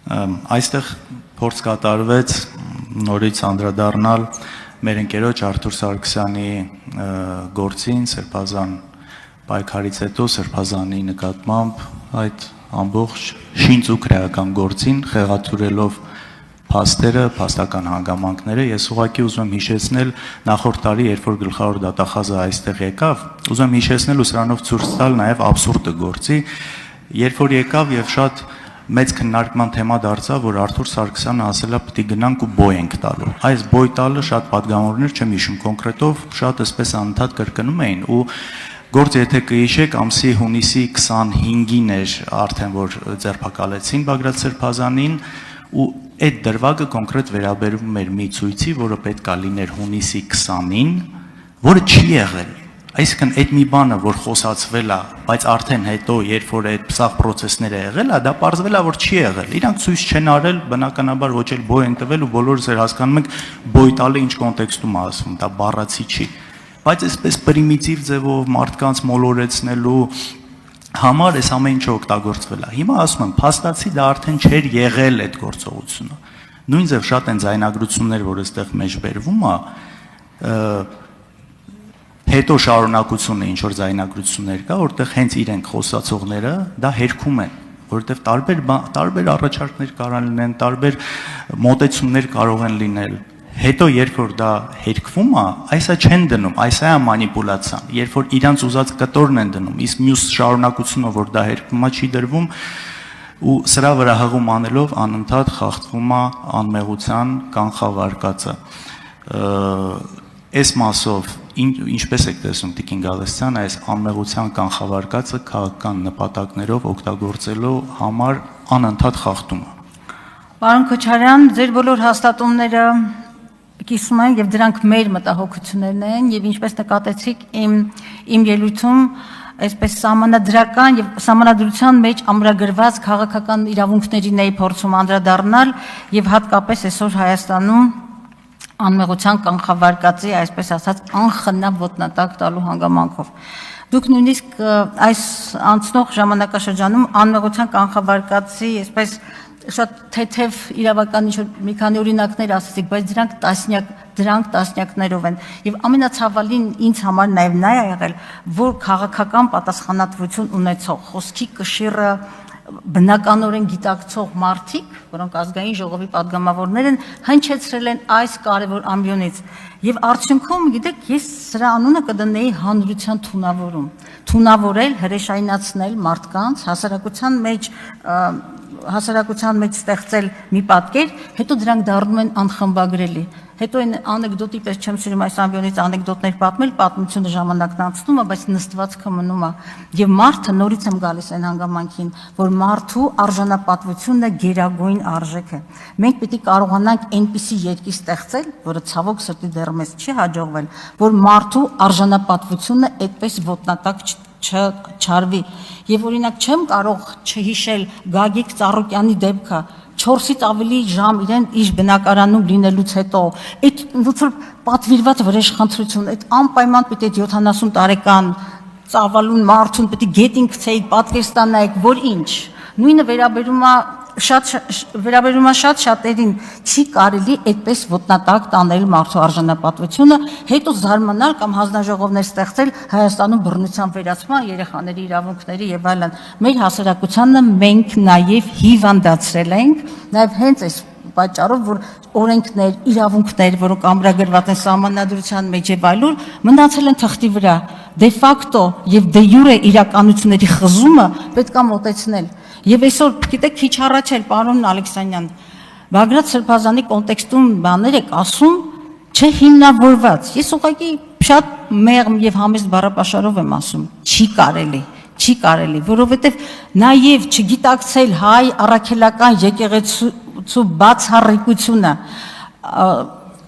Այստեղ փորձ կատարվեց նորից անդրադառնալ մեր ընկերոջ Արթուր Սարգսյանի գործին, Սրբազան պայքարից հետո Սրբազանի նկատմամբ այդ ամբողջ շինծ ու քրեական գործին խեղաթյուրելով փաստերը, փաստական հանգամանքները, ես ուղղակի ուզում եմ հիշեցնել նախորդ տարի, երբ որ գլխավոր դատախազը այստեղ եկավ, ուզում եմ հիշեցնել ու սրանով ցույց տալ նաև աբսուրդը գործի, երբ որ եկավ եւ շատ մեծ քննարկման թեմա դարձավ, որ Արթուր Սարգսյանը ասել է պիտի գնանք ու բոյ ենք տալու։ Այս բոյ տալը շատ պատգամավորներ չեմ հիշում կոնկրետով, շատ էսպես անընդհատ կրկնում էին ու գործ եթե կհիշեք ամսի հունիսի 25-ին էր արդեն որ ձերբակալեցին Բագրատ Սրբազանին ու այդ դրվագը կոնկրետ վերաբերում էր մի ցույցի, որը պետք է լիներ հունիսի 20-ին, որը չի եղել։ Այսինքն այդ մի բանը, որ խոսացվել է, բայց արդեն հետո, երբ որ այդ սաղ պրոցեսները եղել է, դա պարզվել է, որ չի եղել։ Իրանք ցույց չեն արել, բնականաբար ոչ էլ բոյ են տվել ու բոլորս էլ հասկանում ենք բոյ տալը ինչ կոնտեքստում է ասվում, դա բառացի չի։ Բայց այսպես պրիմիտիվ ձևով մարդկանց մոլորեցնելու համար այս ամեն ինչը օգտագործվել է։ Հիմա ասում եմ, փաստացի դա արդեն չէր եղել այդ գործողությունը։ Նույն ձև շատ են ձայնագրություններ, որ այստեղ մեջ բերվում է, հետո շարունակությունը ինչ որ ձայնագրություններ կա, որտեղ հենց իրենք խոսացողները դա հերքում են, որովհետև տարբեր առաջարկներ կարող են լինեն, տարբեր մոտեցումներ կարող են լինել։ Հետո երբ որ դա հերքվում է, այսա չեն դնում, այսա է մանիպուլացիան, երբ որ իրանց ուզած կտորն են դնում, իսկ մյուս շարունակությունը, որ դա հերքվում է, չի դրվում ու սրա վրա հղում անելով անընդհատ խախտվում է անմեղության կանխավարկածը։ Այս մասով ինչպես եք տեսնում Տիկին Գալստյան այս անմեղության կանխավարկածը քաղաքական նպատակներով օգտագործելու համար անընդհատ խախտում է։ Պարոն Քոչարյան, ձեր բոլոր հաստատումները կիսում են եւ դրանք մեր մտահոգություններն են եւ ինչպես նկատեցիք իմ ելույթում այսպես սահմանադրական եւ սահմանադրության մեջ ամրագրված քաղաքական իրավունքներին էի փորձում անդրադառնալ եւ հատկապես այսօր Հայաստանում անմեղության կանխավարկածի, այսպես ասած, անխնամ ոտնատակ տալու հանգամանքով։ Դուք նույնիսկ այս անցնող ժամանակաշրջանում անմեղության կանխավարկածի, այսպես շատ թեթև իրավական մի քանի օրինակներ ասացիք, բայց դրանք տասնյակներով են։ Եվ ամենացավալին ինձ համար նաև նա է եղել, որ քաղաքական պատասխանատվություն ունեցող խոսքի կշիռը բնականորեն գիտակցող մարդիկ, որոնք ազգային ժողովի падգամավորներ են, հնչեցրել են այս կարևոր ամբիոնից։ Եվ արդյունքում, գիտեք, ես սրա անունը կդնեի հանրության թունավորում։ Թունավորել, հրեշայնացնել մարդկանց, հասարակության մեջ ստեղծել մի պատկեր, հետո դրանք դառնում են անխմբագրելի։ Հետո այն անեկդոտի պես չեմ սիրում այս ամբիոնից անեկդոտներ պատմել, պատմությունը ժամանակն անցնում է, բայց նստվածքը մնում է։ Եվ մարդը նորից եմ գալիս այն հանգամանքին, որ մարդու արժանապատվությունը գերագույն արժեք է։ Մենք պիտի կարողանանք այնպիսի երկիր ստեղծել, որը ցավոք սրտի դեռ մեզ չի հաջողվել, որ մարդու արժանապատվությունը այդպես ոտնատակ չարվի։ Եվ օրինակ չեմ կարող չհիշել Գագիկ Ծառուկյանի դեպքը 4-ից ավելի ժամ իրեն իր բնակարանում լինելուց հետո այդ ոնց որ պատվիրված վրեժխնդրություն, այդ անպայման պիտի 70 տարեկան ծավալուն մարդուն պիտի գետին գցեի, պատվիրստանայեք, որ ինչ։ Նույնը վերաբերում է շատ շատերին, չի կարելի այդպես ոտնատակ տանել մարդու արժանապատվությունը, հետո զարմանալ կամ հանձնաժողովներ ստեղծել Հայաստանում բռնության վերացման, երեխաների իրավունքների եւ այլն։ Մեր հասարակությանը մենք նաեւ հիվանդացրել ենք, նաեւ հենց այս պատճառով, որ օրենքներ, իրավունքներ, որոնք ամրագրված են սահմանադրության մեջ եւ այլուր, մնացել են թղթի վրա։ Դե ֆակտո եւ դե յուրե իրականությունների խզումը պետք է մոտեցնել։ Եվ այսօր, գիտեք, քիչ առաջ էլ պարոն Ալեքսանյան, Բագրատ Սրբազանի կոնտեքստում բաներ եք ասում, չհիմնավորված։ Ես ուղղակի շատ մեղմ եւ համեստ բառապաշարով եմ ասում, չի կարելի, որովհետեւ նաեւ չգիտակցել հայ առաքելական եկեղեցու բացառիկությունը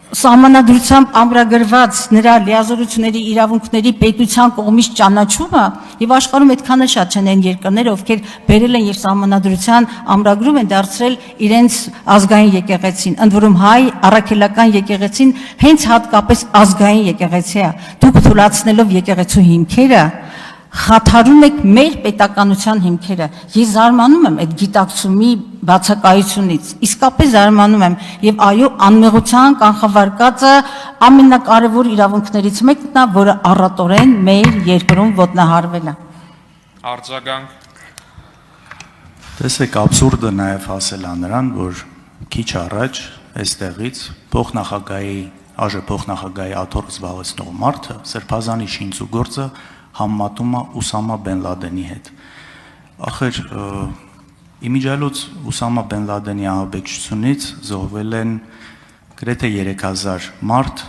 սահմանադրությամբ ամրագրված նրա լիազորությունների իրավունքների պետության կողմից ճանաչումը եւ աշխարհում այդքանը շատ չեն այն երկրները, ովքեր բերել են եւ սահմանադրության ամրագրում են դարձրել իրենց ազգային եկեղեցին, ընդ որում հայ առաքելական եկեղեցին հենց հատկապես ազգային եկեղեցի է։ Դուք թույլատնելով եկեղեցու հիմքերը խաթարում եք մեր պետականության հիմքերը։ Ես զարմանում եմ այդ գիտակցումի բացակայությունից, իսկապես զարմանում եմ, եւ այո, անմեղության կանխավարկածը ամենակարևոր իրավունքներից մեկն է, որը առատորեն մեր երկրում ոտնահարվել է։ Արձագանք։ Տեսեք, աբսուրդը նաև ասել է նրան, որ քիչ առաջ այստեղից փոխնախագահի ԱԺ փոխնախագահի աթոռ զբաղեցնող մարդը Սրբազանի շինծու գործը համեմատում է Ուսամա Բեն Լադենի հետ։ Ախր իմիջիայլոց Ուսամա Բեն Լադենի ահաբեկչությունից զոհվել են գրեթե 3000 մարդ,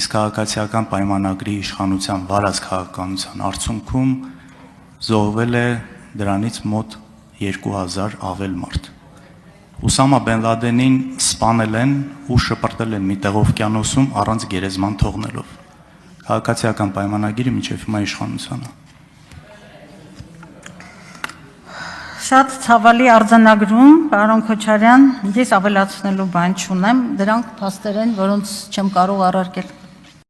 իսկ քաղաքացիական պայմանագրի իշխանության վարած քաղաքականության արդյունքում զոհվել է դրանից մոտ 2000 ավել մարդ։ Ուսամա Բեն Լադենին սպանել են ու շպրտել են մի տեղ օվկիանոսում առանց գերեզման թողնելով։ Քաղաքացիական պայմանագիրը մինչև հիմա իշխանության է։ Շատ ցավալի արձանագրում, պարոն Քոչարյան, ես ավելացնելու բան չունեմ, դրանք փաստեր են, որոնց չեմ կարող առարկել։